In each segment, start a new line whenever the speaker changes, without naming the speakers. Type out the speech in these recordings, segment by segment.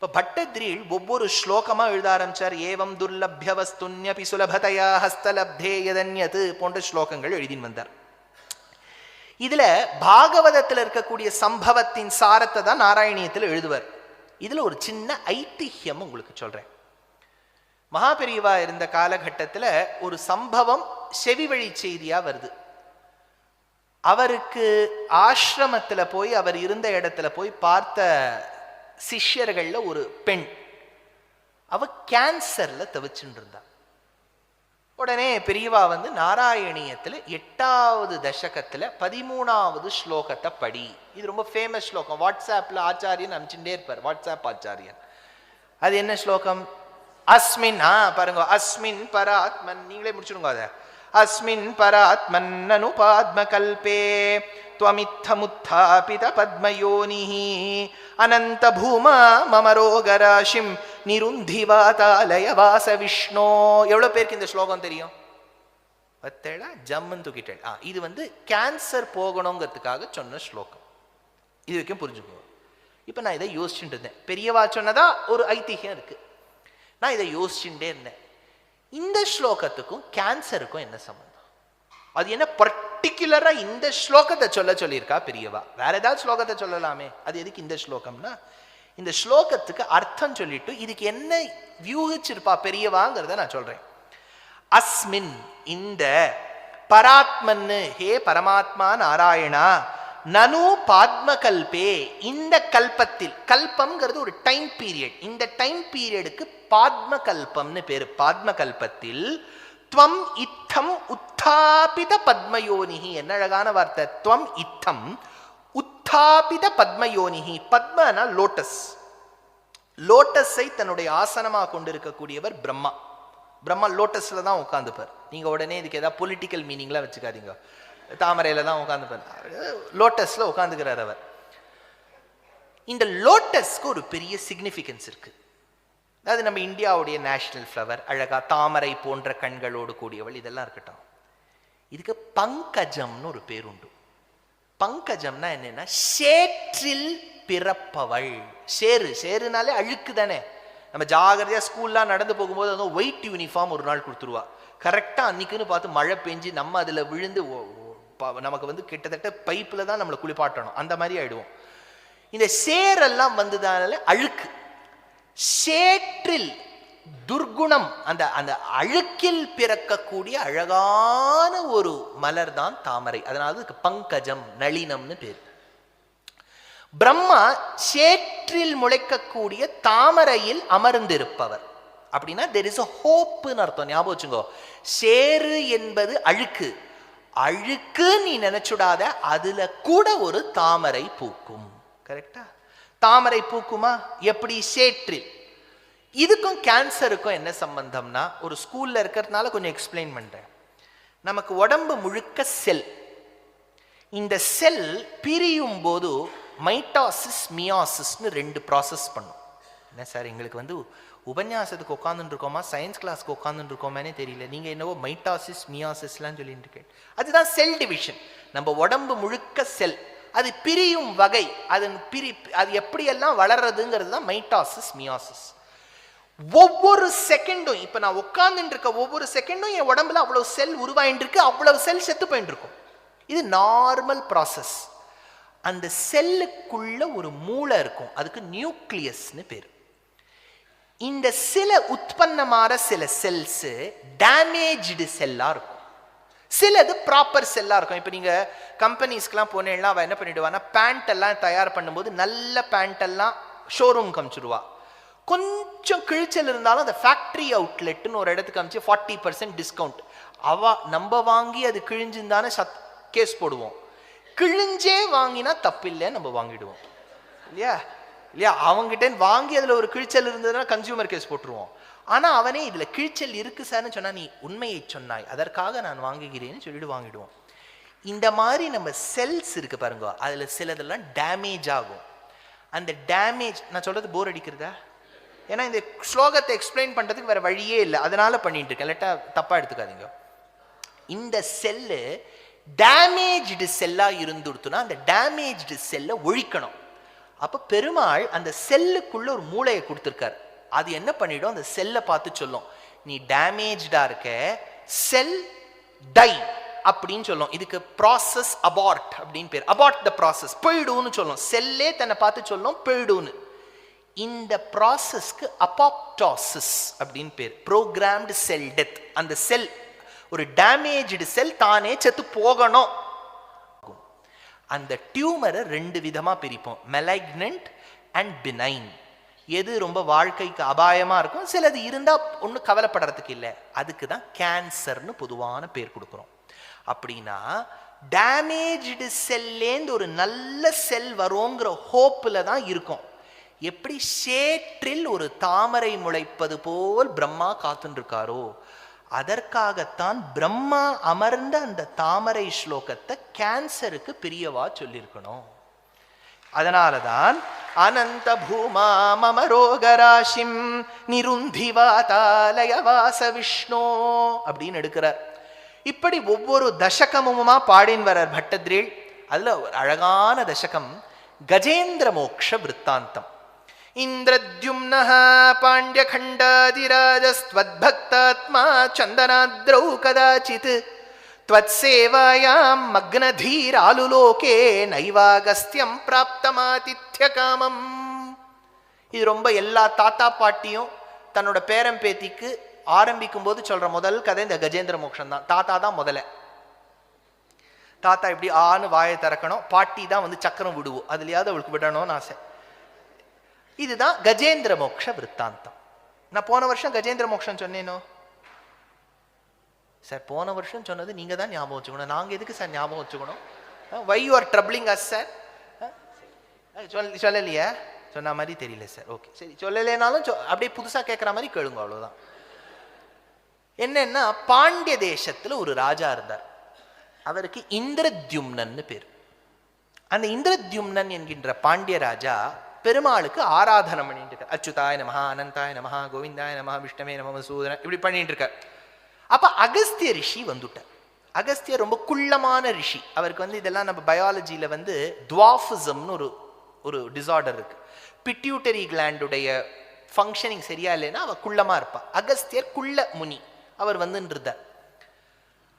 இப்போ பட்டத்ரீள் ஒவ்வொரு ஸ்லோகமா எழுத ஆரம்பிச்சார். ஏவம் துர்லபிய வஸ்துன்யபி சுலபதயா ஹஸ்தலப்தே யதன்யது போன்ற ஸ்லோகங்கள் எழுதின்னு வந்தார். இதுல பாகவதத்தில் இருக்கக்கூடிய சம்பவத்தின் சாரத்தை தான் நாராயணியத்தில் எழுதுவார். இதுல ஒரு சின்ன ஐதிஹ்யம் உங்களுக்கு சொல்றேன். மகாபெரிவா இருந்த காலகட்டத்தில் ஒரு சம்பவம் செவி வழி செய்தியா வருது. அவருக்கு ஆசிரமத்தில் போய் அவர் இருந்த இடத்துல போய் பார்த்த சிஷ்யர்கள்ல ஒரு பெண், அவ கேன்சர்ல தவிச்சுட்டு இருந்தா. உடனே பெரியவா வந்து நாராயணியத்துல 8வது தசகத்துல 13வது ஸ்லோகத்தை படி. இது ரொம்ப ஃபேமஸ் ஸ்லோகம். வாட்ஸ்அப்ல ஆச்சாரியன் அனுப்பிச்சுட்டே இருப்பார், வாட்ஸ்அப் ஆச்சாரியன். அது என்ன ஸ்லோகம்? அஸ்மின், பாருங்க, அஸ்மின் பராத்மன், நீங்களே முடிச்சுடுங்க அதை. அஸ்மின் பராத்மன் அனுபாத்ம கல்பே த்வமித்தமுத்தாபித பத்மயோனிஹி அனந்த பூமா மமரோகராசிம் நிருந்திவாதாலய வாச விஷ்ணோ. எவ்வளவு பேருக்கு இந்த ஸ்லோகம் தெரியும்? பத்தேடா ஜம்மன் தூக்கிட்டேன். இது வந்து கேன்சர் போகணுங்கிறதுக்காக சொன்ன ஸ்லோகம். இது வரைக்கும் புரிஞ்சுக்கோங்க. இப்ப நான் இதை யோசிச்சுட்டு இருந்தேன். பெரியவா சொன்னதா ஒரு ஐதிஹ்யம் இருக்கு. நான் இதை யோசிச்சுட்டே இருந்தேன். இந்த ஸ்லோகத்துக்கும் கேன்சருக்கும் என்ன சம்பந்தம்? அது என்ன பர்டிகுலரா இந்த ஸ்லோகத்தை சொல்லியிருக்கா பெரியவா? வேற ஏதாவது ஸ்லோகத்தை சொல்லலாமே. அது எதுக்கு இந்த ஸ்லோகம்னா, இந்த ஸ்லோகத்துக்கு அர்த்தம் சொல்லிட்டு இதுக்கு என்ன வியூகிச்சிருப்பா பெரியவாங்கிறத நான் சொல்றேன். அஸ்மின், இந்த, பராத்மன்னு, ஹே பரமாத்மா நாராயணா, நனு பாத்மகல்பே, இந்த கல்பத்தில், கல்பம்ங்கிறது ஒரு டைம் பீரியட், இந்த டைம் பீரியடுக்கு பாத்ம கல்பம்னு பேரு. பாத்ம கல்பத்தில் துவம் இத்தம் உத்தாபித பத்மயோனிஹி, என்ன அழகான வார்த்தை, துவம் இத்தம் உத்தாபித பத்மயோனிஹி. பத்மனா லோட்டஸ், லோட்டஸை தன்னுடைய ஆசனமாக கொண்டிருக்கக்கூடியவர் பிரம்மா. பிரம்மா லோட்டஸ்ல தான் உட்காந்துப்பார். நீங்க உடனே இதுக்கு ஏதாவது பொலிட்டிக்கல் மீனிங்லாம் வச்சுக்காதீங்க. தாமரையில தான் உட்காந்துப்பார், லோட்டஸ்ல உட்காந்துக்கிறார் அவர். இந்த லோட்டஸ்க்கு ஒரு பெரிய சிக்னிஃபிகன்ஸ் இருக்கு. அதாவது நம்ம இந்தியாவுடைய நேஷனல் ஃப்ளவர், அழகா தாமரை போன்ற கண்களோடு கூடியவள், இதெல்லாம் இருக்கட்டும். இதுக்கு பங்கஜம்னு ஒரு பேர் உண்டு. பங்கஜம்னா என்னன்னா சேற்றில் பிறப்பவள். சேருனாலே அழுக்கு தானே. நம்ம ஜாகிரதையா ஸ்கூல்லாம் நடந்து போகும்போது வந்து ஒயிட் யூனிஃபார்ம் ஒரு நாள் கொடுத்துருவா. கரெக்டா அன்னைக்குன்னு பார்த்து மழை பெஞ்சு நம்ம அதுல விழுந்து நமக்கு வந்து கிட்டத்தட்ட பைப்புல தான் நம்மளை குளிப்பாட்டணும், அந்த மாதிரி ஆயிடுவோம். இந்த சேரெல்லாம் வந்ததால அழுக்கு. சேற்றில் துர்குணம், அந்த அந்த அழுக்கில் பிறக்கக்கூடிய அழகான ஒரு மலர் தான் தாமரை. அதனால அதுக்கு பங்கஜம், நளினம்னு பேர். பிரம்மா சேற்றில் முளைக்கக்கூடிய தாமரையில் அமர்ந்திருப்பவர். அப்படின்னா there is a hopeன்னு அர்த்தம். ஞாபகம் வச்சுங்கோ. சேரு என்பது அழுக்கு. அழுக்கு நீ நினைச்சுடாத, அதுல கூட ஒரு தாமரை பூக்கும். கரெக்டா? தாமரை பூக்குமா? எப்படி? சேற்றில். இதுக்கும் கேன்சருக்கும் என்ன சம்பந்தம்னா, ஒரு ஸ்கூல்ல இருக்கிறதுனால கொஞ்சம் எக்ஸ்பிளைன் பண்றேன். நமக்கு உடம்பு முழுக்க செல். இந்த செல் பிரியும் போது மைட்டாசிஸ் மியாசிஸ்னு 2 ப்ராசஸ் பண்ணும். என்ன சார், எங்களுக்கு வந்து உபன்யாசத்துக்கு உட்காந்துட்டு இருக்கோமா, சயின்ஸ் கிளாஸ்க்கு உட்காந்துட்டு இருக்கோமானே தெரியல, நீங்க என்னவோ மைட்டாசிஸ் மியாசிஸ்லாம் சொல்லிட்டு இருக்கேன். அதுதான் செல் டிவிஷன். நம்ம உடம்பு முழுக்க செல், அது பிரியும் வகை, அது எப்படியெல்லாம் வளர்றதுங்கிறது தான் மைட்டாசிஸ் மியாசிஸ். ஒவ்வொரு செகண்டும், இப்ப நான் உட்கார்ந்துட்டு இருக்க ஒவ்வொரு செகண்டும் என் உடம்புல அவ்வளவு செல் உருவாயிட்டு இருக்கு, அவ்வளவு செல் செத்து போயிட்டு இருக்கும். இது நார்மல் ப்ராசஸ். அந்த செல்லுக்குள்ள ஒரு மூளை இருக்கும், அதுக்கு நியூக்ளியஸ்னு பேரு. இந்த சில உற்பத்தமான சில செல்ஸ் டேமேஜ்டு செல்லா இருக்கும், சிலது ப்ராப்பர் செல்லா இருக்கும். இப்போ நீங்க கம்பெனிஸ்க்கெல்லாம் போனேன்னா அவ என்ன பண்ணிடுவான்னா, பேண்ட் எல்லாம் தயார் பண்ணும்போது நல்ல பேண்ட் எல்லாம் ஷோரூம் காமிச்சிடுவா. கொஞ்சம் கிழிச்சல் இருந்தாலும் அந்த ஃபேக்டரி அவுட்லெட்னு ஒரு இடத்துக்கு காமிச்சு 40% டிஸ்கவுண்ட். நம்ம வாங்கி அது கிழிஞ்சுதானே கேஸ் போடுவோம். கிழிஞ்சே வாங்கினா தப்பில்லை, நம்ம வாங்கிடுவோம் இல்லையா? அவங்ககிட்ட வாங்கி அதுல ஒரு கிழிச்சல் இருந்ததுன்னா கன்சியூமர் கேஸ் போட்டுருவோம். ஆனா அவனே இதுல கிழிச்சல் இருக்கு சார்னு சொன்னா, நீ உண்மையை சொன்னாய், அதற்காக நான் வாங்குகிறேன்னு சொல்லிட்டு வாங்கிடுவோம். இந்த மாதிரி நம்ம செல்ஸ் இருக்கு பாருங்க, அதுல சிலதெல்லாம் டேமேஜ் ஆகும். அந்த டேமேஜ், நான் சொல்றது போர் அடிக்கிறதா? ஏன்னா இந்த ஸ்லோகத்தை எக்ஸ்பிளைன் பண்றதுக்கு வேற வழியே இல்லை, அதனால பண்ணிட்டு இருக்கேன். இல்லாட்டா தப்பா எடுத்துக்காதீங்க. இந்த செல்லு டேமேஜ்டு செல்லா இருந்துடுத்துனா அந்த டேமேஜ்டு செல்லை ஒழிக்கணும். அப்ப பெருமாள் அந்த செல்லுக்குள்ள ஒரு மூளையை கொடுத்திருக்காரு. அது என்ன பண்ணிடும், அந்த செல்லை பார்த்து சொல்லும், நீ டேமேஜ்டா இருக்க, செல் டை அப்படின்னு சொல்லும். இதுக்கு ப்ராசஸ் அபார்ட் அப்படின்னு பேர். அபார்ட் த ப்ராசஸ், போயிடுன்னு சொல்லும். செல்லே தன்னை பார்த்து சொல்லும் போயிடுன்னு. இந்த ப்ராசஸ்க்கு அபாப்டாசிஸ் அப்படின்னு பேர், ப்ரோக்ராம்டு செல் டெத். அந்த செல், ஒரு டேமேஜ்டு செல் தானே செத்து போகணும். அந்த டியூமரை 2 விதமா பிரிப்போம், மெலைக்னன்ட் அண்ட் பினைன். எது ரொம்ப வாழ்க்கைக்கு அபாயமா இருக்கும், சிலது இருந்தா ஒன்றும் கவலைப்படுறதுக்கு இல்லை, அதுக்கு தான் கேன்சர்னு பொதுவான பேர் கொடுக்குறோம். அப்படின்னா டேமேஜ்டு செல்லேந்து ஒரு நல்ல செல் வரோங்கிற ஹோப்பில் தான் இருக்கும். எப்படி சேற்றில் ஒரு தாமரை முளைப்பது போல் பிரம்மா காத்துன்னு இருக்காரோ, அதற்காகத்தான் பிரம்மா அமர்ந்த அந்த தாமரை ஸ்லோகத்தை கேன்சருக்கு பிரியவா சொல்லியிருக்கணும். அதனாலதான் அனந்த பூமா மம ரோகராசிம் நிருந்திவாதாலய வாச விஷ்ணோ அப்படின்னு எடுக்கிறார். இப்படி ஒவ்வொரு தசகமுமா பாடின் வரார் பட்டத்ரீள். அதுல ஒரு அழகான தசகம் கஜேந்திர மோக்ஷ விற்த்தாந்தம். இந்திரத்யும்னஹ பாண்ட்யகண்டாதிராஜஸ்த்வத்பக்தாத்மா சந்தனாத்ரௌ கதாசித் त्वत्सेवायां मग्नधीरालुलोके नैवागस्त्यं प्राप्तमातिथ्यकामम्. இது ரொம்ப எல்லா தாத்தா பாட்டியும் தன்னோட பேரம் பேத்திக்கு ஆரம்பிக்கும் போது சொல்ற முதல் கதை இந்த கஜேந்திர மோக்ஷம் தான். தாத்தா தான் முதல்ல. தாத்தா இப்படி ஆன்னு வாயை திறக்கணும், பாட்டி தான் வந்து சக்கரம் விடுவோம், அதுலயாவது அவளுக்கு விடணும்னு ஆசை. இதுதான் கஜேந்திர மோக்ஷ விற்த்தாந்தம். நான் போன வருஷம் கஜேந்திர மோக்ஷம் சொன்னேனோ சார்? போன வருஷம் சொன்னது நீங்க தான் ஞாபகம் வச்சுக்கணும், நாங்க எதுக்கு சார் ஞாபகம் வச்சுக்கணும்? Why you are troubling us sir? சொல்லலையா? சொன்ன மாதிரி தெரியல சார். ஓகே சரி, சொல்லலைனாலும் அப்படியே புதுசா கேட்குற மாதிரி கேளுங்க, அவ்வளவுதான். என்னன்னா, பாண்டிய தேசத்துல ஒரு ராஜா இருந்தார். அவருக்கு இந்திரத்யும்னன்னு பேர். அந்த இந்திரத்யும்னன் என்கின்ற பாண்டிய ராஜா பெருமாளுக்கு ஆராதனை பண்ணிட்டு இருக்கார். அச்சுதாய நமஹா, அனந்தாய நமஹா, கோவிந்தாய நமஹா, விஷ்ணவே நம, மசூதன, இப்படி பண்ணிட்டு இருக்கார். அப்ப அகஸ்திய ரிஷி வந்துட்டார். அகஸ்தியர் ரொம்ப குள்ளமான ரிஷி. அவருக்கு வந்து இதெல்லாம் நம்ம பயாலஜியில வந்து டுவாஃபிசம்னு ஒரு டிசார்டர் இருக்கு. பிட்யூட்டரி கிளாண்டுடைய ஃபங்க்ஷனிங் சரியா இல்லைன்னா அவ குள்ளமா இருப்பா. அகஸ்தியர் குள்ள முனி. அவர் வந்துருந்தார்.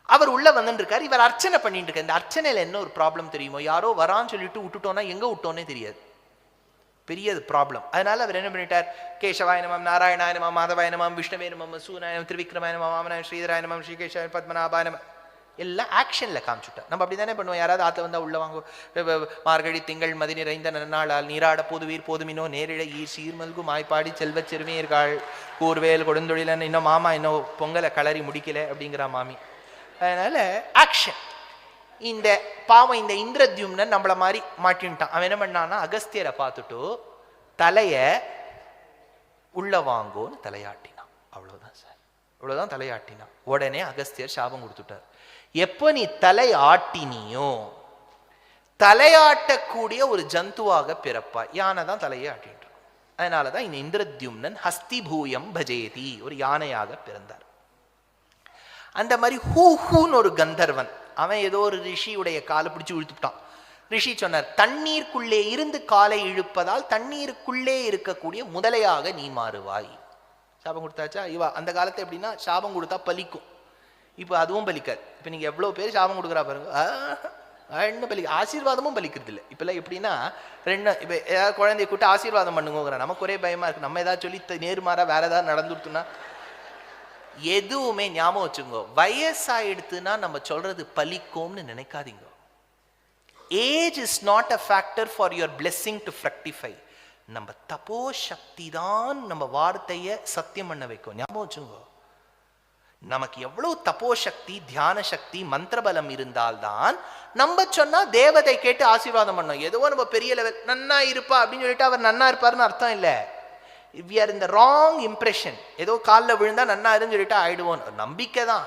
அவர் உள்ள வந்துருக்கார். இவர் அர்ச்சனை பண்ணிட்டு இருக்கார். இந்த அர்ச்சனையில என்ன ஒரு ப்ராப்ளம் தெரியுமோ, யாரோ வரான்னு சொல்லிட்டு விட்டுட்டோம்னா எங்க விட்டோன்னே தெரியாது, பெரிய ப்ராப்ளம். அதனால அவர் என்ன பண்ணிட்டார், கேசவாய நமம், நாராயணாய நமம், மாதவாய நமம், விஷ்ணவே நமம், சூனாய நமம், திரிவிக்ரமாய நமம், வாமனாய ஸ்ரீதராய நமம், ஸ்ரீகேஷாய பத்மநாபாய நமம், எல்லாம் ஆக்ஷன்ல காமிச்சுட்டார். நம்ம அப்படி தானே பண்ணுவோம். யாராவது ஆத்த வந்தா உள்ள வாங்க, மார்கழி திங்கள் மதி நிறைந்த நன்னாளால் நீராட போதுவீர் போதுமினோ நேரிட ஈர் சீர்மல்கு மாய்ப்பாடி செல்வ சிறுமியர்கள் கூர்வேல் கொடுந்தொழிலன், இன்னும் மாமா இன்னும் பொங்கலை களறி முடிக்கல அப்படிங்கிற மாமி. அதனால ஆக்ஷன். இந்த பாவம் இந்த இந்திரத்யும்னன் நம்மள மாதிரி மாட்டின்ட்டான். அவன் என்ன பண்ணான்னா, அகஸ்தியரை பார்த்துட்டு தலைய உள்ள வாங்கோன்னு தலையாட்டினான். அவ்வளவுதான் சார், அவ்வளவுதான் தலையாட்டினான். உடனே அகஸ்தியர் சாபம் கொடுத்துட்டார். எப்போ நீ தலை ஆட்டினியோ, தலையாட்டக்கூடிய ஒரு ஜந்துவாக பிறப்பா. யானை தான் தலையை ஆட்டிட்டு. அதனாலதான் இந்த இந்திரத்யும்னன் ஹஸ்திபூயம் பஜேதி, ஒரு யானையாக பிறந்தார். அந்த மாதிரி ஹூன்னு ஒரு கந்தர்வன், அவன் ஏதோ ஒரு ரிஷியுடைய காலை பிடிச்சு இழுத்துட்டான். ரிஷி சொன்னார், தண்ணீருக்குள்ளே இருந்து காலை இழுப்பதால் தண்ணீருக்குள்ளே இருக்கக்கூடிய முதலையாக நீ மாறுவாய். சாபம் கொடுத்தாச்சா? இவா அந்த காலத்தை எப்படின்னா, சாபம் கொடுத்தா பலிக்கும். இப்போ அதுவும் பலிக்காது. இப்போ நீங்க எவ்வளவு பேர் சாபம் கொடுக்குறா பாருங்க, என்ன பலிக்க, ஆசீர்வாதமும் பலிக்கிறது இல்லை. இப்பெல்லாம் எப்படின்னா, இப்போ ஏதாவது குழந்தைய கூட்டு ஆசீர்வாதம் பண்ணுங்கிற நமக்கு ஒரே பயமா இருக்கு. நம்ம ஏதாவது சொல்லி நேர்மாறா வேற ஏதாவது நடந்துடுத்துனா எதுவுமே ஞாபகம் வச்சுக்கோ. வயசாயிடுத்துனா நம்ம சொல்றது பலிக்கும்னு நினைக்காதீங்க. Age is not a factor for your blessing to fructify. நம்ம தபோ சக்தி தான் நம்ம வார்த்தையை சத்தியம் பண்ண வைக்கும். ஞாபகம் வச்சுக்கோ. நமக்கு எவ்வளவு தபோ சக்தி, தியான சக்தி, மந்திரபலம் இருந்தால்தான் நம்ம சொன்னா தேவதை கேட்டு ஆசீர்வாதம் பண்ணோம். ஏதோ நம்ம பெரிய லெவல் நன்னா இருப்பா அப்படின்னு சொல்லிட்டு அவர் நன்னா இருப்பாருன்னு அர்த்தம் இல்லை. We are in the wrong impression. ஏதோ காலில் விழுந்தா நன்னா இருந்து சொல்லிட்டா ஆயிடுவோம், நம்பிக்கை தான்.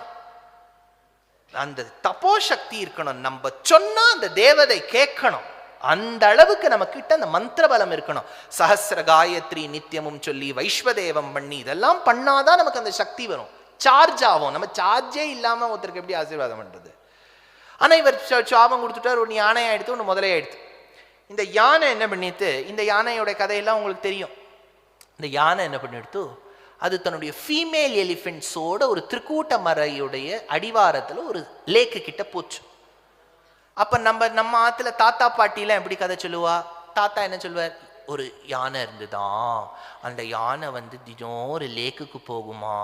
அந்த தபோ சக்தி இருக்கணும். நம்ம சொன்னா அந்த தேவதை கேட்கணும். அந்த அளவுக்கு நம்ம கிட்ட அந்த மந்திர பலம் இருக்கணும். சஹஸ்ர காயத்ரி நித்தியமும் சொல்லி வைஸ்வதேவம் பண்ணி இதெல்லாம் பண்ணாதான் நமக்கு அந்த சக்தி வரும், சார்ஜ் ஆகும். நம்ம சார்ஜே இல்லாம ஒருத்தருக்கு எப்படி ஆசீர்வாதம் பண்றது? ஆனா இவர் சாபம் கொடுத்துட்டார். ஒன்று யானை ஆயிடுத்து, ஒன்று முதலே ஆயிடுத்து. இந்த யானை என்ன பண்ணிட்டு, இந்த யானையோட கதையெல்லாம் உங்களுக்கு தெரியும். இந்த யானை என்ன பண்ணிடுத்து, அது தன்னுடைய ஃபீமேல் எலிஃபென்ட்ஸோட ஒரு திருக்கூட்ட மரையுடைய அடிவாரத்தில் ஒரு லேக்கு கிட்ட போச்சு. அப்போ நம்ம ஆற்றுல தாத்தா பாட்டிலாம் எப்படி கதை சொல்லுவா? தாத்தா என்ன சொல்வார், ஒரு யானை இருந்துதான், அந்த யானை தினம் ஒரு லேக்குக்கு போகுமா,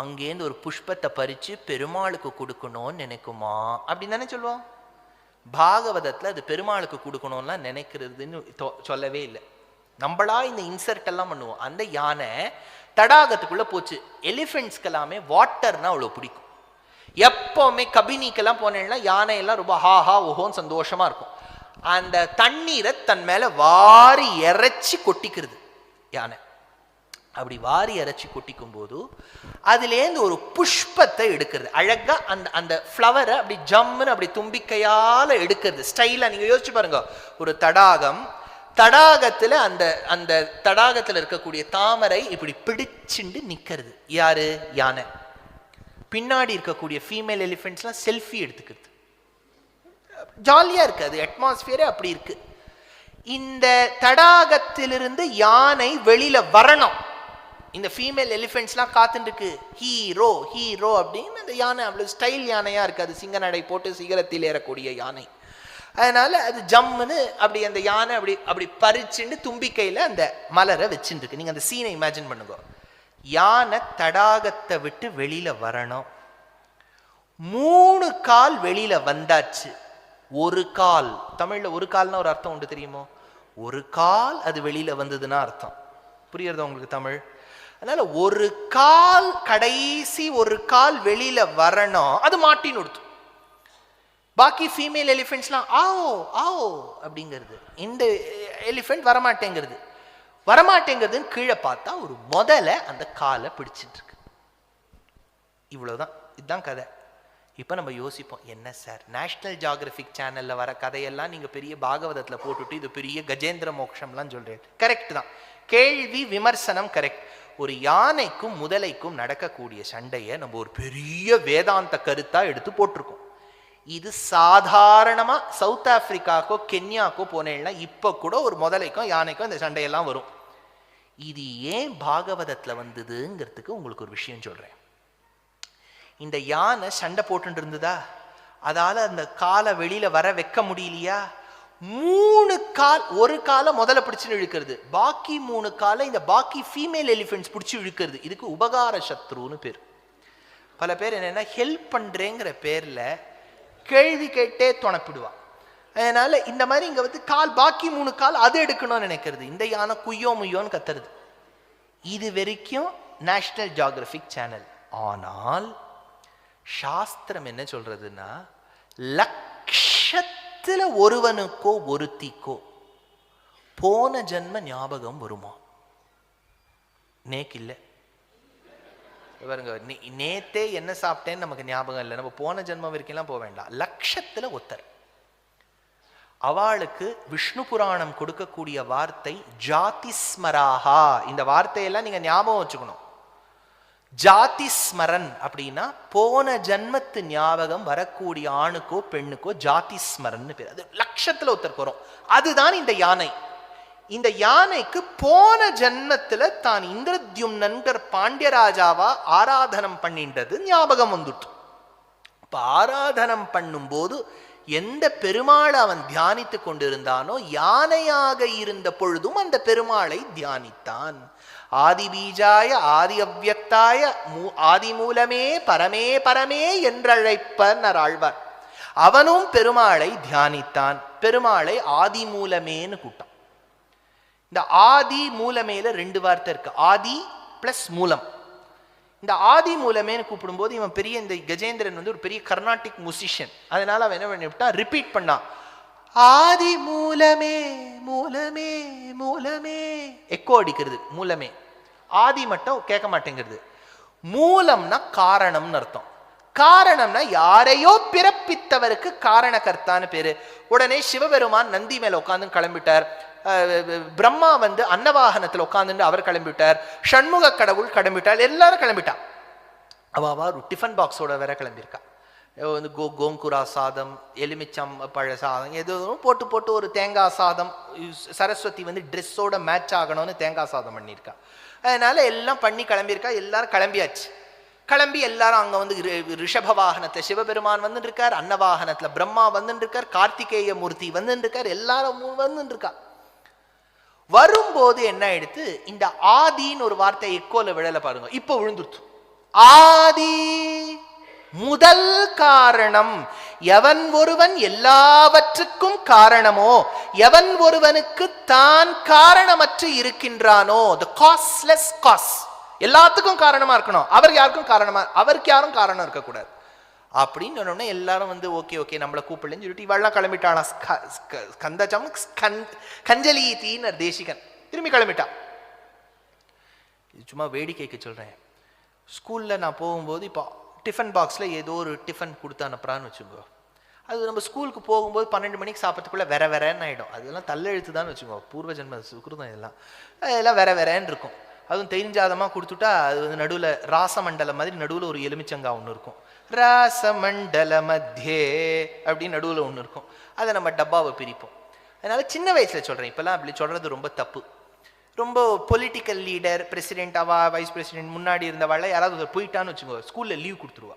அங்கேருந்து ஒரு புஷ்பத்தை பறித்து பெருமாளுக்கு கொடுக்கணும்னு நினைக்குமா, அப்படின்னு தானே சொல்லுவோம். பாகவதத்தில் அது பெருமாளுக்கு கொடுக்கணும்லாம் நினைக்கிறதுன்னு சொல்லவே இல்லை. நம்மளா இந்த இன்சர்ட் எல்லாம் பண்ணுவோம். அந்த யானை தடாகத்துக்குள்ள போச்சு. எலிஃபென்ட்ஸ்க்கெல்லாமே வாட்டர்னா அவ்வளோ பிடிக்கும். எப்பவுமே கபினிக்கெல்லாம் போனேன்னா யானையெல்லாம் ரொம்ப ஹாஹா ஓஹோன்னு சந்தோஷமா இருக்கும். அந்த தண்ணீரை தன் மேல வாரி இறைச்சி கொட்டிக்கிறது யானை. அப்படி வாரி இறைச்சி கொட்டிக்கும் போது அதுலேருந்து ஒரு புஷ்பத்தை எடுக்கிறது. அழகா அந்த ஃப்ளவரை அப்படி ஜம்முன்னு அப்படி தும்பிக்கையால எடுக்கிறது. ஸ்டைலா நீங்க யோசிச்சு பாருங்க. ஒரு தடாகத்துல அந்த தடாகத்துல இருக்கக்கூடிய தாமரை இப்படி பிடிச்சுண்டு நிக்கிறது. யாரு? யானை. பின்னாடி இருக்கக்கூடிய ஃபீமேல் எலிஃபென்ட்ஸ்லாம் செல்ஃபி எடுத்துக்கிறது. ஜாலியா இருக்கு. அது அட்மாஸ்பியரே அப்படி இருக்கு. இந்த தடாகத்திலிருந்து யானை வெளியில வரணும். இந்த ஃபீமேல் எலிஃபென்ட்ஸ்லாம் காத்துட்டு இருக்கு. ஹீரோ ஹீரோ அப்படின்னு அந்த யானை அவ்வளவு ஸ்டைல் யானையா இருக்கு. அது சிங்க நடை போட்டு சிகரத்தில் ஏறக்கூடிய யானை. அதனால அது ஜம்முன்னு அப்படி அந்த யானை அப்படி அப்படி பறிச்சுட்டு தும்பிக்கையில அந்த மலரை வச்சுட்டு இருக்கு. நீங்க அந்த சீனை இமேஜின் பண்ணுங்க. யானை தடாகத்தை விட்டு வெளியில வரணும். 3 கால் வெளியில வந்தாச்சு. ஒரு கால், தமிழ்ல ஒரு கால்னா ஒரு அர்த்தம் உண்டு தெரியுமோ? ஒரு கால் அது வெளியில வந்ததுன்னா அர்த்தம். புரியுறதா உங்களுக்கு தமிழ்? அதனால ஒரு கால், கடைசி ஒரு கால் வெளியில வரணும். அது மாட்டின்னு கொடுத்து பாக்கி ஃபீமேல் எலிஃபென்ட்ஸ்லாம் ஆவோ ஆவோ அப்படிங்கிறது. இந்த எலிஃபென்ட் வரமாட்டேங்கிறதுன்னு கீழே பார்த்தா ஒரு முதல்ல அந்த காலை பிடிச்சிட்டு இருக்கு. இவ்வளவுதான். இதுதான் கதை. இப்போ நம்ம யோசிப்போம், என்ன சார் நேஷனல் ஜியோகிராஃபிக் சேனல்ல வர கதையெல்லாம் நீங்க பெரிய பாகவதத்தில் போட்டுட்டு இது பெரிய கஜேந்திர மோட்சம்லாம் சொல்றேன். கரெக்ட் தான். கேள்வி விமர்சனம் கரெக்ட். ஒரு யானைக்கும் முதலைக்கும் நடக்கக்கூடிய சண்டையை நம்ம ஒரு பெரிய வேதாந்த கருத்தா எடுத்து போட்டிருக்கோம். இது சாதாரணமா சவுத் ஆப்பிரிக்காக்கோ கென்யாக்கோ போனேன்னா இப்ப கூட ஒரு முதலைக்கும் யானைக்கும் இந்த சண்டையெல்லாம் வரும். இது ஏன் பாகவதத்துல வந்ததுங்கிறதுக்கு உங்களுக்கு ஒரு விஷயம் சொல்றேன். இந்த யானை சண்டை போட்டு இருந்ததா, அதால அந்த காலை வெளியில வர வைக்க முடியலையா? 3 கால், ஒரு காலை முதல்ல பிடிச்சு இழுக்கிறது, பாக்கி 3 காலை இந்த பாக்கி ஃபீமேல் எலிஃபென்ட்ஸ் பிடிச்சு இழுக்கிறது. இதுக்கு உபகார சத்ருன்னு பேர். பல பேர் என்னன்னா ஹெல்ப் பண்றேங்கிற பேர்ல கேள்வி கேட்டே துணப்பிடுவா. அதனால இந்த மாதிரி இங்க கால் பாக்கி 3 கால் அது எடுக்கணும்னு நினைக்கிறது. இந்த யானை குய்யோ முய்யோன்னு கத்துறது. இது வரைக்கும் நேஷனல் ஜியோகிராஃபிக் சேனல். ஆனால் சாஸ்திரம் என்ன சொல்றதுன்னா, லட்சத்துல ஒருவனுக்கோ ஒருத்திக்கோ போன ஜென்ம ஞாபகம் வருமா? நேக்கு இல்லை பாருங்க. நேத்தே என்ன சாப்பிட்டேன்னு நமக்கு ஞாபகம் இல்லை. நம்ம போன ஜென்மம் வரைக்கும் போக வேண்டாம். லட்சத்துல ஒருத்தர். அவளுக்கு விஷ்ணு புராணம் கொடுக்கக்கூடிய வார்த்தை ஜாதிஸ்மராஹா. இந்த வார்த்தையெல்லாம் நீங்க ஞாபகம் வச்சுக்கணும். ஜாதிஸ்மரன் அப்படின்னா போன ஜன்மத்து ஞாபகம் வரக்கூடிய ஆணுக்கோ பெண்ணுக்கோ ஜாதிஸ்மரன் பேர். அது லட்சத்துல ஒருத்தருக்கு வரும். அதுதான் இந்த யானை. இந்த யானைக்கு போன ஜன்மத்துல தான் இந்திரத்யும்னன்கிற பாண்டியராஜாவா ஆராதனம் பண்ணின்றது ஞாபகம் வந்துட்டு. இப்ப ஆராதனம் பண்ணும் போது எந்த பெருமாளை அவன் தியானித்து கொண்டிருந்தானோ யானையாக இருந்த பொழுதும் அந்த பெருமாளை தியானித்தான். ஆதி பீஜாய ஆதி அவ்யக்தாய ஆதி மூலமே பரமே பரமே என்றழைப்பர் ஆழ்வார். அவனும் பெருமாளை தியானித்தான். பெருமாளை ஆதி மூலமேன்னு கூட்டான். இந்த ஆதி மூலமேல 2 வார்த்தை இருக்கு. ஆதி பிளஸ் மூலம். இந்த ஆதி மூலமேன்னு கூப்பிடும்போது இவன் பெரிய இந்த கஜேந்திரன் ஒரு பெரிய கர்நாடிக் மியூசிஷியன். அதனால அவன் என்ன பண்ணிவிட்டான், ரிப்பீட் பண்ணான். ஆதி மூலமே மூலமே மூலமே, எக்கோ அடிக்கிறது. மூலமே ஆதி மட்டும் கேட்க மாட்டேங்கிறது. மூலம்னா காரணம்னு அர்த்தம். காரணம்னா யாரையோ பிறப்பித்தவருக்கு காரணகர்த்தான்னு பேரு. உடனே சிவபெருமான் நந்தி மேல உட்கார்ந்து கிளம்பிட்டார். பிரம்மா அன்னவாகனத்தில் உட்கார்ந்து அவர் கிளம்பிட்டார். ஷண்முக கடவுள் கிளம்பிட்டார். எல்லாரும் கிளம்பிட்டான். அவ ஒரு டிஃபன் பாக்ஸோட வேற கிளம்பியிருக்கா. வந்து கோங்குரா சாதம், எலுமிச்சம் பழ சாதம், எதுவும் போட்டு போட்டு ஒரு தேங்காய் சாதம். சரஸ்வதி வந்து ட்ரெஸ்ஸோட மேட்ச் ஆகணும்னு தேங்காய் சாதம் பண்ணியிருக்கா. அதனால எல்லாம் பண்ணி கிளம்பியிருக்கா. எல்லாரும் கிளம்பியாச்சு. கிளம்பி எல்லாரும் அங்கே வந்து ரிஷப வாகனத்தில் சிவபெருமான் வந்துட்டு இருக்கார், அன்னவாகனத்தில் பிரம்மா வந்துட்டு இருக்கார், கார்த்திகேய மூர்த்தி வந்துட்டு இருக்கார், எல்லாரும் வந்துட்டு இருக்கா. வரும்போது என்ன ஆயிடுத்து, இந்த ஆதின்னு ஒரு வார்த்தை எக்கோல விழல பாருங்க, இப்போ விழுந்துருச்சு. ஆதி முதல் காரணம். எவன் ஒருவன் எல்லாவற்றுக்கும் காரணமோ, எவன் ஒருவனுக்கு தான் காரணமற்று இருக்கின்றானோ, the causeless cause, எல்லாத்துக்கும் காரணமா இருக்கணும், அவருக்கு யாருக்கும் காரணமா, அவருக்கு யாரும் காரணம் இருக்கக்கூடாது அப்படின்னு சொன்னோடனே எல்லாரும் வந்து ஓகே ஓகே நம்மளை கூப்பிடலன்னு சொல்லிட்டு இவெல்லாம் கிளம்பிட்டானா. கந்தஜம் கஞ்சலீத்தின்னு தேசிகன் திரும்பி கிளம்பிட்டான். சும்மா வேடிக்கைக்கு சொல்றேன். ஸ்கூல்ல நான் போகும்போது இப்போ டிஃபன் பாக்ஸில் ஏதோ ஒரு டிஃபன் கொடுத்து அனுப்புறான்னு வச்சுக்கோ. அது நம்ம ஸ்கூலுக்கு போகும்போது 12 மணிக்கு சாப்பிட்றதுக்குள்ளே வேற வேறன்னு ஆகிடும். அதெல்லாம் தள்ளெழுத்து தான் வச்சுக்கோ, பூர்வ ஜென்ம சுக்கிருதம். இதெல்லாம் வேற வேறன்னு இருக்கும். அதுவும் தெரிஞ்சாதமாக கொடுத்துட்டா அது வந்து நடுவில் ராசமண்டலம் மாதிரி நடுவில் ஒரு எலுமிச்சங்கா ஒன்று இருக்கும். ராசமண்டல மத்தியே அப்படின்னு நடுவில் ஒன்று இருக்கும். அதை நம்ம டப்பாவை பிரிப்போம். அதனால சின்ன வயசில் சொல்கிறேன், இப்போல்லாம் அப்படி சொல்கிறது ரொம்ப தப்பு. ரொம்ப political leader, president, vice president முன்னாடி இருந்தவாள் யாராவது போயிட்டான்னு வச்சுக்கோ, ஸ்கூலில் லீவ் கொடுத்துருவா.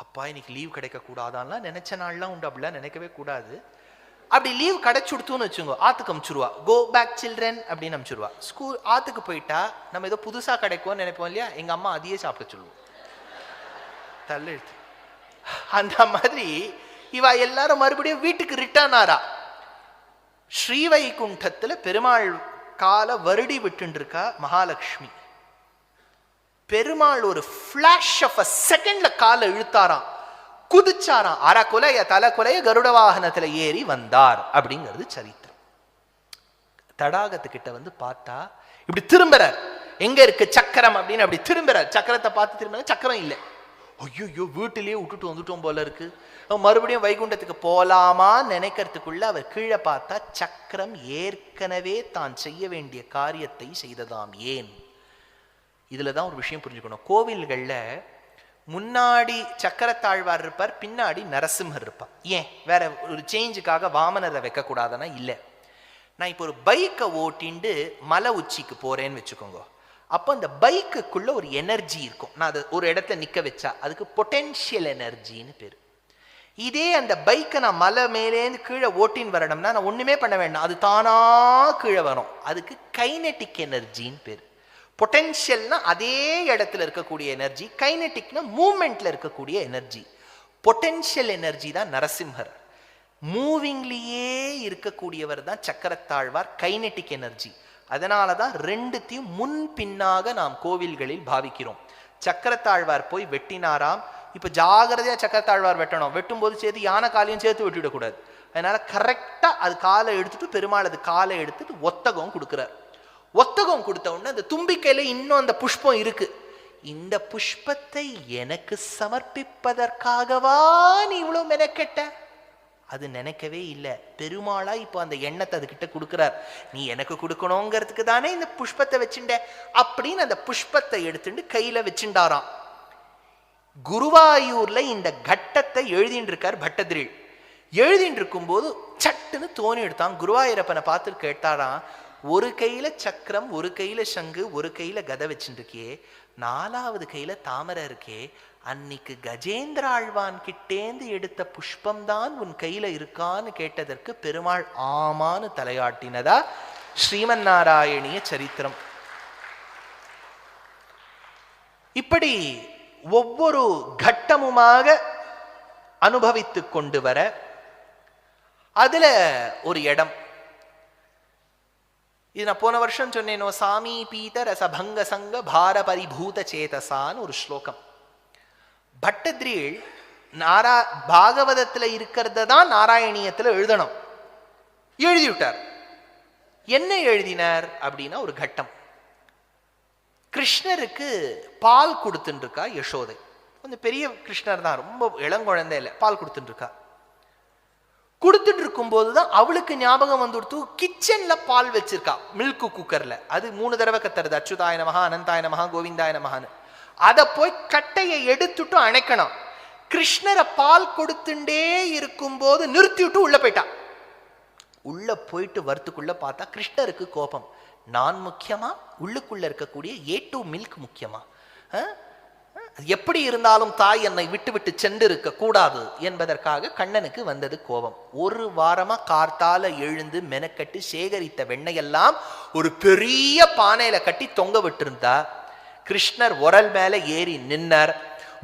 அப்பா இன்னைக்கு லீவ் கிடைக்கக்கூடாதான்லாம் நினச்ச நாள்லாம் உண்டு, அப்படிலாம் நினைக்கவே கூடாது. அப்படி லீவ் கிடைச்சுடுத்துன்னு வச்சுக்கோ, ஆற்றுக்கு அமுச்சுருவா. கோ பேக் சில்ட்ரன் அப்படின்னு அமுச்சுருவா. ஸ்கூல் ஆற்றுக்கு போயிட்டா நம்ம ஏதோ புதுசாக கிடைக்கும்னு நினைப்போம் இல்லையா, எங்கள் அம்மா அதையே சாப்பிட சொல்லுவோம். தள்ளெழுத்து. அந்த மாதிரி இவா எல்லாரும் மறுபடியும் வீட்டுக்கு ரிட்டர்ன் ஆறா. ஸ்ரீவைகுண்டத்துல பெருமாள் கால வருடி விட்டு இருக்கா மகாலட்சுமி. பெருமாள் ஒரு பிளாஷ் ஆஃப் அ செகண்ட்ல காலை இழுத்தாராம், குதிச்சாராம். அரை கொலைய தலை கொலைய கருட வாகனத்துல ஏறி வந்தார் அப்படிங்கிறது சரித்திரம். தடாகத்துக்கிட்ட வந்து பார்த்தா இப்படி திரும்புறார், எங்க இருக்கு சக்கரம் அப்படின்னு அப்படி திரும்புறார். சக்கரத்தை பார்த்து திரும்ப, சக்கரம் இல்லை. ஐயோ வீட்டிலேயே விட்டுட்டு வந்துட்டோம் போல இருக்கு. மறுபடியும் வைகுண்டத்துக்கு போலாமா நினைக்கிறதுக்குள்ள அவர் கீழே பார்த்தா சக்கரம் ஏற்கனவே தான் செய்ய வேண்டிய காரியத்தை செய்ததாம். ஏன்? இதுலதான் ஒரு விஷயம் புரிஞ்சுக்கணும். கோவில்கள்ல முன்னாடி சக்கரத்தாழ்வார் இருப்பார், பின்னாடி நரசிம்மர் இருப்பார். ஏன்? வேற ஒரு சேஞ்சுக்காக வாமனரை வைக்க கூடாதுன்னா இல்லை. நான் இப்போ ஒரு பைக்கை ஓட்டிண்டு மலை உச்சிக்கு போறேன்னு வச்சுக்கோங்க. அப்போ அந்த பைக்குக்குள்ள ஒரு எனர்ஜி இருக்கும். நான் அதை ஒரு இடத்துல நிக்க வச்சா அதுக்கு பொட்டென்ஷியல் எனர்ஜின்னு பேரு. இதே அந்த பைக்கை நான் மலை மேலேருந்து கீழே ஓட்டின்னு வரணும்னா நான் ஒண்ணுமே பண்ண வேண்டாம், அது தானா கீழே வரும். அதுக்கு கைனெட்டிக் எனர்ஜின்னு பேரு. பொட்டென்ஷியல்னா அதே இடத்துல இருக்கக்கூடிய எனர்ஜி, கைனெட்டிக்னா மூவ்மெண்ட்ல இருக்கக்கூடிய எனர்ஜி. பொட்டென்ஷியல் எனர்ஜி தான் நரசிம்மர். மூவிங்லேயே இருக்கக்கூடியவர் தான் சக்கரத்தாழ்வார், கைனெட்டிக் எனர்ஜி. அதனாலதான் ரெண்டுத்தையும் முன் பின்னாக நாம் கோவில்களில் பாவிக்கிறோம். சக்கரத்தாழ்வார் போய் வெட்டினாராம். இப்ப ஜாகிரதையா சக்கரத்தாழ்வார் வெட்டணும். வெட்டும் போது சேர்த்து யானை காலையும் சேர்த்து வெட்டிவிடக்கூடாது. அதனால கரெக்டா அது காலை எடுத்துட்டு பெருமாள் அது காலை எடுத்துட்டு ஒத்தகம் கொடுக்கிறார். ஒத்தகம் கொடுத்த உடனே அந்த தும்பிக்கையில இன்னும் அந்த புஷ்பம் இருக்கு. இந்த புஷ்பத்தை எனக்கு சமர்ப்பிப்பதற்காகவா நீ இவ்வளவு மெனக்கெட்ட? அது நினைக்கவே இல்லை. பெருமாளா இப்போ அந்த எண்ணத்தை அதுகிட்ட கொடுக்கிறார். நீ எனக்கு கொடுக்கணுங்கிறதுக்கு தானே இந்த புஷ்பத்தை வச்சுட்ட அப்படின்னு அந்த புஷ்பத்தை எடுத்துட்டு கையில வச்சுட்டாராம். குருவாயூர்ல இந்த கட்டத்தை எழுதிட்டு இருக்கார் பட்டதிரில். எழுதிட்டு இருக்கும் போது சட்டுன்னு தோணி எடுத்தான். குருவாயூரப்பனை பார்த்து கேட்டாராம், ஒரு கையில சக்கரம், ஒரு கையில சங்கு, ஒரு கையில கதை வச்சுட்டு இருக்கியே, 4வது கையில தாமரை இருக்கே, அன்னைக்கு கஜேந்திர ஆழ்வான் கிட்டேந்து எடுத்த புஷ்பம் தான் உன் கையில இருக்கான்னு கேட்டதற்கு பெருமாள் ஆமான்னு தலையாட்டினதா ஸ்ரீமன் நாராயணிய சரித்திரம். இப்படி ஒவ்வொரு கட்டமுமாக அனுபவித்து கொண்டு வர அதுல ஒரு இடம், இது நான் போன வருஷம் சொன்னேனோ, சாமி பீத ரசபங்க சங்க பார பரிபூத சேதசான்னு ஒரு ஸ்லோகம். பட்டதிரில் பாகவதத்துல இருக்கிறத தான் நாராயணியத்துல எழுதணும், எழுதி விட்டார். என்ன எழுதினார் அப்படின்னா, ஒரு கட்டம் கிருஷ்ணருக்கு பால் கொடுத்துட்டு இருக்கா யசோதை. கொஞ்சம் பெரிய கிருஷ்ணர் தான், ரொம்ப இளங்குழந்தை இல்லை, பால் கொடுத்துட்டு இருக்கா. கொடுத்துட்டு இருக்கும் போதுதான் அவளுக்கு ஞாபகம் வந்துடுத்து, கிச்சன்ல பால் வச்சிருக்கா மில்க் குக்கர்ல. அது 3 தடவை கத்துறது, அச்சுதாய நமஹா, அனந்தாய நமஹா, கோவிந்தாய நமஹான்னு. அதை போய் கட்டையை எடுத்துட்டு அணைக்கணும். கிருஷ்ணரை பால் கொடுத்துட்டே இருக்கும்போது நிறுத்திவிட்டு உள்ள போயிட்டான். உள்ள போயிட்டு வரத்துக்குள்ள பார்த்தா கிருஷ்ணருக்கு கோபம். நான் முக்கியமா, உள்ளுக்குள்ள இருக்கக்கூடிய A2 மில்க் முக்கியமா? எப்படி இருந்தாலும் தாய் என்னை விட்டு விட்டு சென்று இருக்க கூடாது என்பதற்காக கண்ணனுக்கு வந்தது கோபம். ஒரு வாரமா கார்த்தால எழுந்து மெனக்கட்டு சேகரித்த வெண்ணையெல்லாம் ஒரு பெரிய பானையில கட்டி தொங்க விட்டிருந்தா. கிருஷ்ணர் உரல் மேல ஏறி நின்னார்.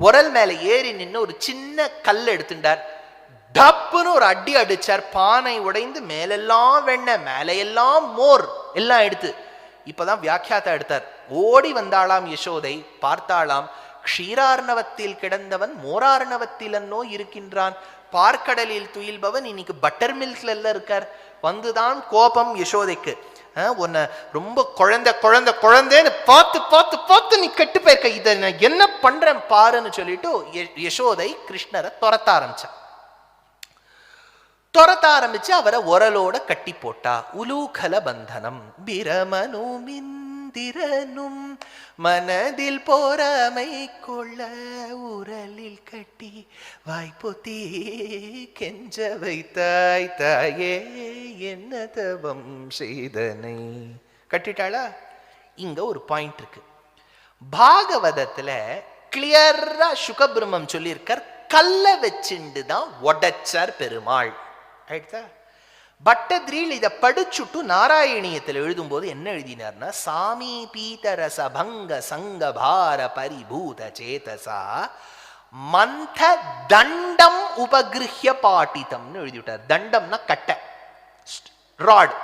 உரல் மேல ஏறி நின்று ஒரு சின்ன கல் எடுத்துட்டார். டப்புன்னு ஒரு அடி அடிச்சார். பானை உடைந்து மேலெல்லாம் வெண்ணெய், மேலையெல்லாம் மோர் எல்லாம் எடுத்து. இப்பதான் வியாக்கியாத்தா எடுத்தார். ஓடி வந்தாளாம் யசோதை. பார்த்தாளாம், க்ஷீரார்ணவத்தில் கிடந்தவன் மோரார்ணவத்தில் அன்னோ இருக்கின்றான். பார்க்கடலில் துயில்பவன் இன்னைக்கு பட்டர் மில்க்ல எல்லாம் இருக்கார். வந்துதான் கோபம் யசோதைக்கு. உன்னை ரொம்ப குழந்தை குழந்தை குழந்தைன்னு பார்த்து பார்த்து பார்த்து நீ கெட்டு போயிருக்க, இதை நான் என்ன பண்றேன் பாருன்னு சொல்லிட்டு யசோதை கிருஷ்ணரை துரத்த ஆரம்பிச்சு அவரை உரலோட கட்டி போட்டா. உலூகல பந்தனம் பிரமனுமிந்திரனும் மனதில் போராமை கொள்ள உரலில் கட்டி வாய்ப்பொத்தி கெஞ்ச வைத்தாய் தாயே என்ன தவம் செய்தனை. கட்டிட்டாளா? இங்க ஒரு பாயிண்ட் இருக்கு. பாகவதத்துல கிளியரா சுகபிரம்மம் சொல்லியிருக்கார், கல்ல வச்சுண்டு தான் உடைச்சார் பெருமாள். பட்டத்ரியில் இதை படிச்சுட்டு நாராயணியத்தில் எழுதும் போது என்ன எழுதினார்னா, சாமி பீதரச பங்க சங்க பார பரிபூத சேதசா மந்த தண்டம் உபகிருஹ்ய பாட்டிதம்னு எழுதிவிட்டார். தண்டம்னா கட்டை, ராட்.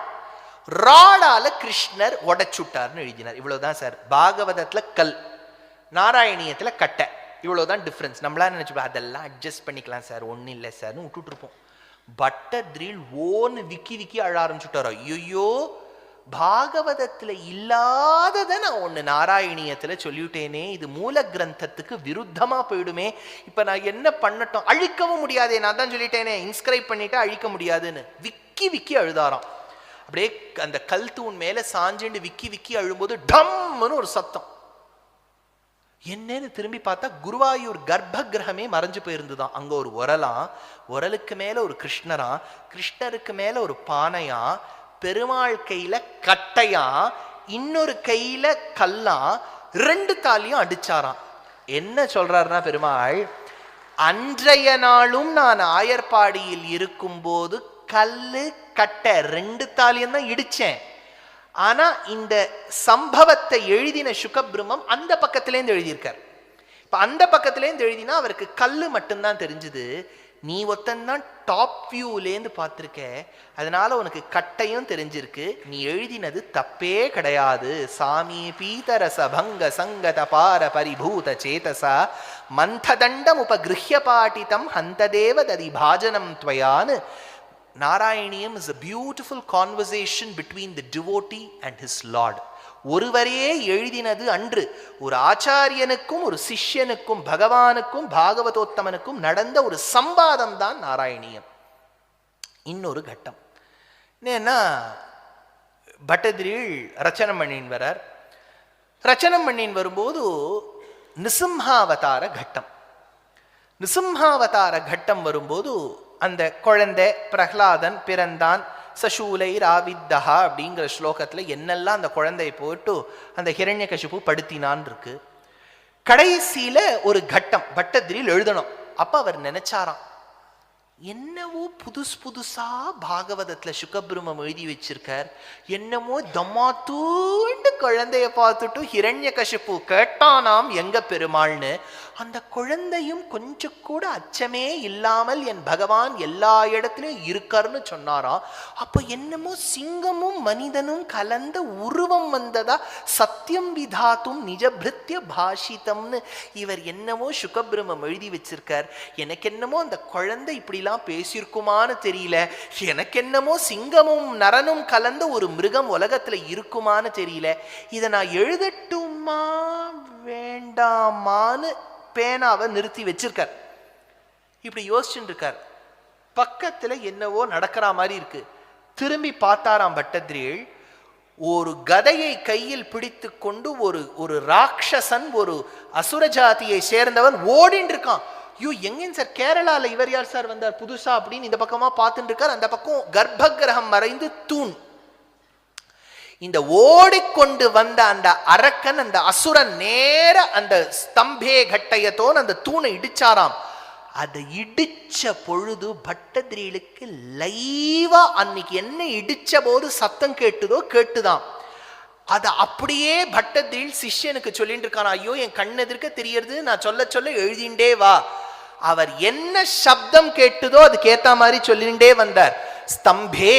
ராடால கிருஷ்ணர் உடைச்சுட்டார்னு எழுதினார். இவ்வளவுதான் சார். பாகவதத்துல கல், நாராயணியத்துல கட்டை. இவ்வளவுதான் டிஃபரன்ஸ். நம்மளா நினைச்சு அதெல்லாம் அட்ஜஸ்ட் பண்ணிக்கலாம் சார், ஒன்னும் இல்லை சார்னு விட்டுட்டு இருப்போம். பட்டத்ரில் ஓன்னு விக்கி விக்கி அழ ஆரம்பிச்சுட்டாரோ. ஐயோ, பாகவதத்துல இல்லாததை நான் ஒண்ணு நாராயணியத்துல சொல்லிவிட்டேனே, இது மூல கிரந்தத்துக்கு விருத்தமா போயிடுமே, இப்ப நான் என்ன பண்ணட்டும்? அழிக்கவும் முடியாதே, நான் தான் சொல்லிட்டேனே இன்ஸ்கிரைப் பண்ணிட்டு அழிக்க முடியாதுன்னு விக்கி விக்கி அழுதாராம். அப்படியே அந்த கல் தூண் மேல சாஞ்சுண்டு விக்கி விக்கி அழும்போது டம்னு ஒரு சத்தம். என்னன்னு திரும்பி பார்த்தா குருவாயூர் கர்ப்ப கிரகமே மறைஞ்சு போயிருந்துதான். அங்க ஒரு உரலாம், உரலுக்கு மேல ஒரு கிருஷ்ணரா, கிருஷ்ணருக்கு மேல ஒரு பானையா, பெருமாள் கையில கட்டையா, இன்னொரு கையில கல்லா, ரெண்டு தாலியும் அடிச்சாராம். என்ன சொல்றாருன்னா பெருமாள், அன்றைய நாளும் நான் ஆயர்பாடியில் இருக்கும் போது கல்லு கட்டை ரெண்டு தாலியும் தான் இடிச்சேன். ஆனா இந்த சம்பவத்தை எழுதின சுகபிரம்மம் அந்த பக்கத்திலேருந்து எழுதியிருக்கார். இப்ப அந்த பக்கத்திலேருந்து எழுதினா அவருக்கு கல்லு மட்டும்தான் தெரிஞ்சுது. நீ ஒத்தந்தான் டாப் வியூலேருந்து பார்த்திருக்க, அதனால உனக்கு கட்டையும் தெரிஞ்சிருக்கு. நீ எழுதினது தப்பே கிடையாது. சாமி பீதரச பங்க சங்கத பார பரிபூத சேதசா மந்ததண்டம் உபகிருஹ்ய பாட்டிதம் ஹந்ததேவ ததி பாஜனம் துவயான்னு. Narayaneeyam is a beautiful conversation between the devotee and his Lord. ஒருவரையே எழுதினது அன்று. ஒரு ஆச்சாரியனுக்கும் ஒரு சிஷ்யனுக்கும் பகவானுக்கும் பாகவதோத்தமனுக்கும் நடந்த ஒரு சம்பாதம் தான் நாராயணியம். இன்னொரு கட்டம் என்னன்னா, பட்டதிரில் ரச்சனம் பண்ணின் வரார். ரச்சனம் பண்ணின் வரும்போது நிசிம்ஹாவதார கட்டம். நிசிம்ஹாவதார கட்டம் வரும்போது அந்த குழந்தை பிரகலாதன் பிறந்தான், சசூலை ராவித்தஹா அப்படிங்கிற ஸ்லோகத்துல என்னெல்லாம் அந்த குழந்தையை போட்டு அந்த ஹிரண்யகசிபு படுத்தினான் இருக்கு. கடைசியில ஒரு கட்டம் பட்டதிரியில் எழுதணும். அப்ப அவர் நினைச்சாராம், என்னவோ புதுசா பாகவதத்துல சுகபிரம்மம் எழுதி வச்சிருக்கார், என்னமோ தம்மாத்தூண்டு குழந்தைய பார்த்துட்டு ஹிரண்யகசிபு கேட்டானாம் எங்க பெருமாள்னு. அந்த குழந்தையும் கொஞ்சம் கூட அச்சமே இல்லாமல் என் பகவான் எல்லா இடத்துலயும் இருக்காருன்னு சொன்னாராம். அப்ப என்னமோ சிங்கமும் மனிதனும் கலந்த உருவம் வந்ததா, சத்தியம் விதாத்தும் நிஜபிருத்திய பாஷிதம்னு இவர் என்னவோ சுகபிரம்மம் எழுதி வச்சிருக்கார். எனக்கு என்னமோ அந்த குழந்தை இப்படிலாம் பேசியிருக்குமான்னு தெரியல, எனக்கு என்னமோ சிங்கமும் நரனும் கலந்த ஒரு மிருகம் உலகத்துல இருக்குமான்னு தெரியல, இதை நான் எழுதட்டுமா வேண்டாமான்னு பேனாவை நிறுத்தி வச்சிருக்கார். இப்படி யோசிச்சுட்டு இருக்கார். பக்கத்துல என்னவோ நடக்கிற மாதிரி இருக்கு. திரும்பி பார்த்தாராம் பட்டத்ரியில். ஒரு கதையை கையில் பிடித்து கொண்டு ஒரு ராட்சசன், ஒரு அசுர ஜாதியை சேர்ந்தவன் ஓடின்னு இருக்கான். எங்கேன்னு சார் கேரளால இவர் யார் சார் வந்தார் புதுசா அப்படின்னு இந்த பக்கமா பார்த்துட்டு இருக்கார். அந்த பக்கம் கர்ப்ப கிரகம் மறைந்து தூண். இந்த ஓடிக்கொண்டு வந்த அந்த அரக்கன், அந்த அசுரன் நேர அந்த ஸ்தம்பே கட்டையத்தோன் அந்த தூணை இடிச்சாராம். அதை இடிச்ச பொழுது பட்டதிரிகளுக்கு லைவா அன்னைக்கு என்ன இடிச்ச போது சத்தம் கேட்டுதோ கேட்டுதான். அதை அப்படியே பட்டதிரில் சிஷ்யனுக்கு சொல்லிட்டு இருக்கான். ஐயோ என் கண்ணெதிர்க்க தெரியறது, நான் சொல்ல சொல்ல எழுதிண்டே வா. அவர் என்ன சப்தம் கேட்டுதோ அதுக்கேத்த மாதிரி சொல்லிண்டே வந்தார். ஸ்தம்பே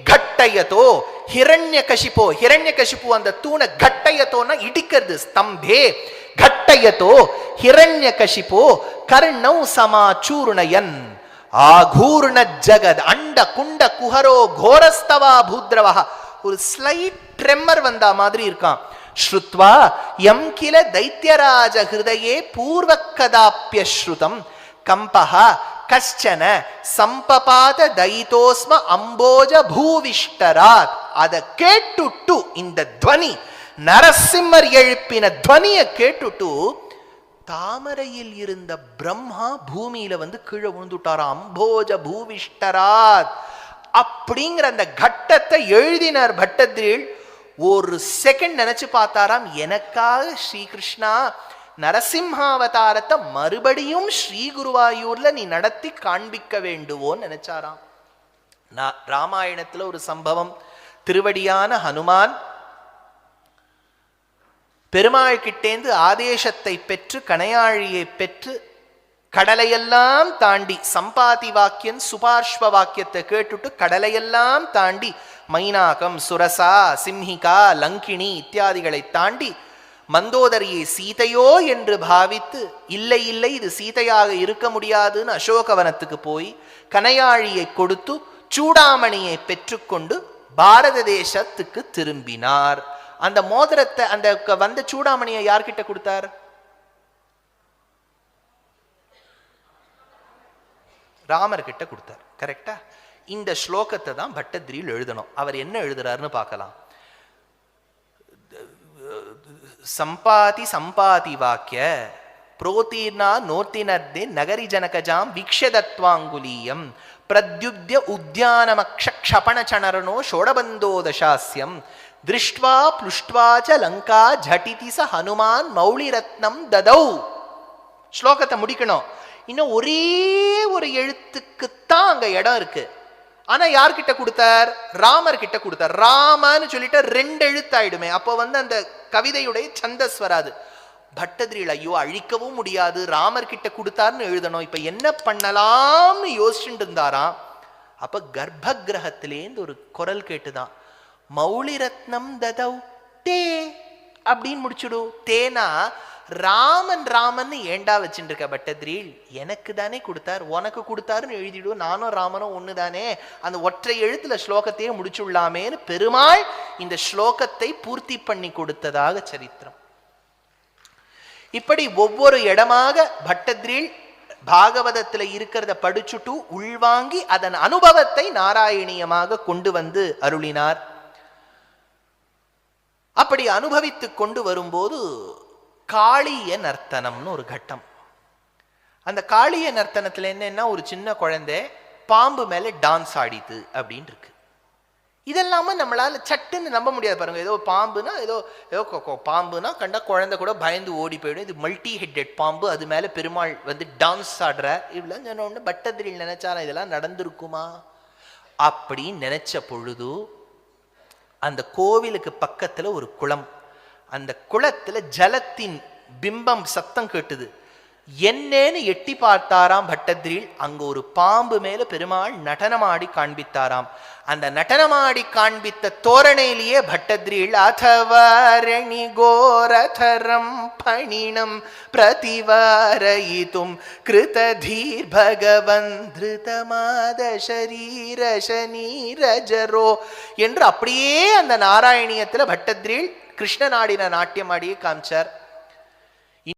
கட்டயத்தோ ஹிரண்யகசிபோ. ஹிரண்யகசிபு அந்த தூணை கட்டயத்தோன்னா இடிக்கிறது. ஸ்தம்பே கட்டயத்தோ ஹிரண்யகசிபோ கர்ணௌ சமாச்சூர்ணயன் ஆகூர்ண ஜகத் அண்ட குண்ட குஹரோ கோரஸ்தவா பூத்ரவஹ. ஒரு ஸ்லைட் ட்ரெம்மர் வந்தா மாதிரி இருக்கான். ஸ்ருத்வா யம் கில தைத்யராஜ ஹிருதயே பூர்வக்கதாப்யஸ்ருதம் கம்பஹ கஷ்சன சம்பபாத தைதோஸ்ம அம்போஜ பூவிஷ்டராத். அதை கேட்டுட்டு இந்த துவனி, நரசிம்மர் எழுப்பின துவனியை கேட்டுட்டு தாமரையில் இருந்த பிரம்மா பூமியில வந்து கீழே விழுந்துட்டாரா. அம்போஜ பூவிஷ்டராத் அப்படிங்கிற அந்த கட்டத்தை எழுதினார் பட்டதிரில். ஒரு செகண்ட் நினைச்சு பார்த்தாராம், எனக்காக ஸ்ரீகிருஷ்ணா நரசிம்ஹாவதாரத்தை மறுபடியும் ஸ்ரீ குருவாயூர்ல நீ நடத்தி காண்பிக்க வேண்டுவோன்னு நினைச்சாராம். ராமாயணத்துல ஒரு சம்பவம். திருவடியான ஹனுமான் பெருமாள் கிட்டேந்து ஆதேசத்தை பெற்று கணையாழியை பெற்று கடலையெல்லாம் தாண்டி சம்பாதி வாக்கியன் சுபார்ஷ்வ வாக்கியத்தை கேட்டுட்டு கடலையெல்லாம் தாண்டி மைனாகம் சுரசா சிம்ஹிகா லங்கினி இத்தியாதிகளை தாண்டி மந்தோதரியை சீதையோ என்று பாவித்து இல்லை இல்லை இது சீதையாக இருக்க முடியாதுன்னு அசோகவனத்துக்கு போய் கணையாழியை கொடுத்து சூடாமணியை பெற்றுக்கொண்டு பாரத தேசத்துக்கு திரும்பினார். அந்த மோதிரத்தை, அந்த வந்த சூடாமணியை யார்கிட்ட கொடுத்தார்? ராமர் கிட்ட கொடுத்தார். கரெக்டா? இந்த ஸ்லோகத்தை தான் பட்டதிரியில் எழுதணும். அவர் என்ன எழுதுறாருன்னு பார்க்கலாம். சம்பாதி சம்பாதி வாக்கிய புரோதீர்ணா நோர்த்தினர்தே நகரி ஜனகஜாம் வீக்ஷதத்வாங்குலீயம் பிரத்யுத்ய உத்யானமக்ஷபணச்சணரணோ ஷோடபந்தோ தசாஸ்யம் திருஷ்ட்வா புஷ்ட்வா ச லங்கா ஜடிதி ச ஹனுமான் மௌளிரத்னம் ததௌ. ஸ்லோகத்தை முடிக்கணும். இன்னும் ஒரே ஒரு எழுத்துக்குத்தான் அங்க இடம் இருக்கு. ஆனா யார்கிட்ட கொடுத்தார்? ராமர் கிட்ட கொடுத்தார். ராமன்னு சொல்லிட்டு 2 எழுத்தாயிடுமே, அப்போ வந்து அந்த கவிதையுடைய சந்தஸ் வராது. பட்டதிரியில் ஐயோ அழிக்கவும் முடியாது, ராமர் கிட்ட கொடுத்தார்னு எழுதணும், இப்ப என்ன பண்ணலாம்னு யோசிச்சுட்டு இருந்தாராம். அப்ப கர்ப்ப கிரகத்திலேந்து ஒரு குரல் கேட்டுதான், மௌளிரத்னம் ததௌ தே அப்படின்னு முடிச்சுடு. தேனா ராமன் ராமன் ஏண்டா வச்சுட்டு இருக்க பட்டதிரில், எனக்கு தானே கொடுத்தார், உனக்கு கொடுத்தாருன்னு எழுதிடுவோம், நானும் ராமனும் ஒண்ணு தானே, அந்த ஒற்றை எழுத்துல ஸ்லோகத்தையே முடிச்சுள்ளாமேன்னு பெருமாள் இந்த ஸ்லோகத்தை பூர்த்தி பண்ணி கொடுத்ததாக சரித்திரம். இப்படி ஒவ்வொரு இடமாக பட்டதிரில் பாகவதத்துல இருக்கிறத படிச்சுட்டு உள்வாங்கி அதன் அனுபவத்தை நாராயணியமாக கொண்டு வந்து அருளினார். அப்படி அனுபவித்து கொண்டு வரும்போது காளிய நர்த்தனம்னு ஒரு கட்டம். அந்த காளிய நர்த்தனத்துல என்னன்னா, ஒரு சின்ன குழந்தை பாம்பு மேல டான்ஸ் ஆடிது அப்படின்னு இருக்கு. இதெல்லாம நம்மளால சட்டுன்னு நம்ப முடியாது பாருங்க. ஏதோ பாம்புனா ஏதோ பாம்புனா கண்டா குழந்தை கூட பயந்து ஓடி போயிடும். இது மல்டி ஹெட்டட் பாம்பு, அது மேல பெருமாள் வந்து டான்ஸ் ஆடுற. இவ்வளவு சொன்ன பட்டதிரில் நினைச்சாரா இதெல்லாம் நடந்திருக்குமா அப்படின்னு நினைச்ச பொழுது, அந்த கோவிலுக்கு பக்கத்துல ஒரு குளம், அந்த குளத்துல ஜலத்தின் பிம்பம் சத்தம் கேட்டுது. என்னன்னு எட்டி பார்த்தாராம் பட்டதிரில். அங்க ஒரு பாம்பு மேல பெருமாள் நடனமாடி காண்பித்தாராம். அந்த நடனமாடி காண்பித்த தோரணையிலேயே பட்டதிரில் அதவரணி கோரதரம் பணினம் பிரதிவாரயிதும் கிருததீர் பகவன் திருதமாத ஷரீர சனீரஜரோ என்று அப்படியே அந்த நாராயணியத்துல பட்டதிரில் கிருஷ்ணநாடின நாட்டியம் ஆடியே காமிச்சார்.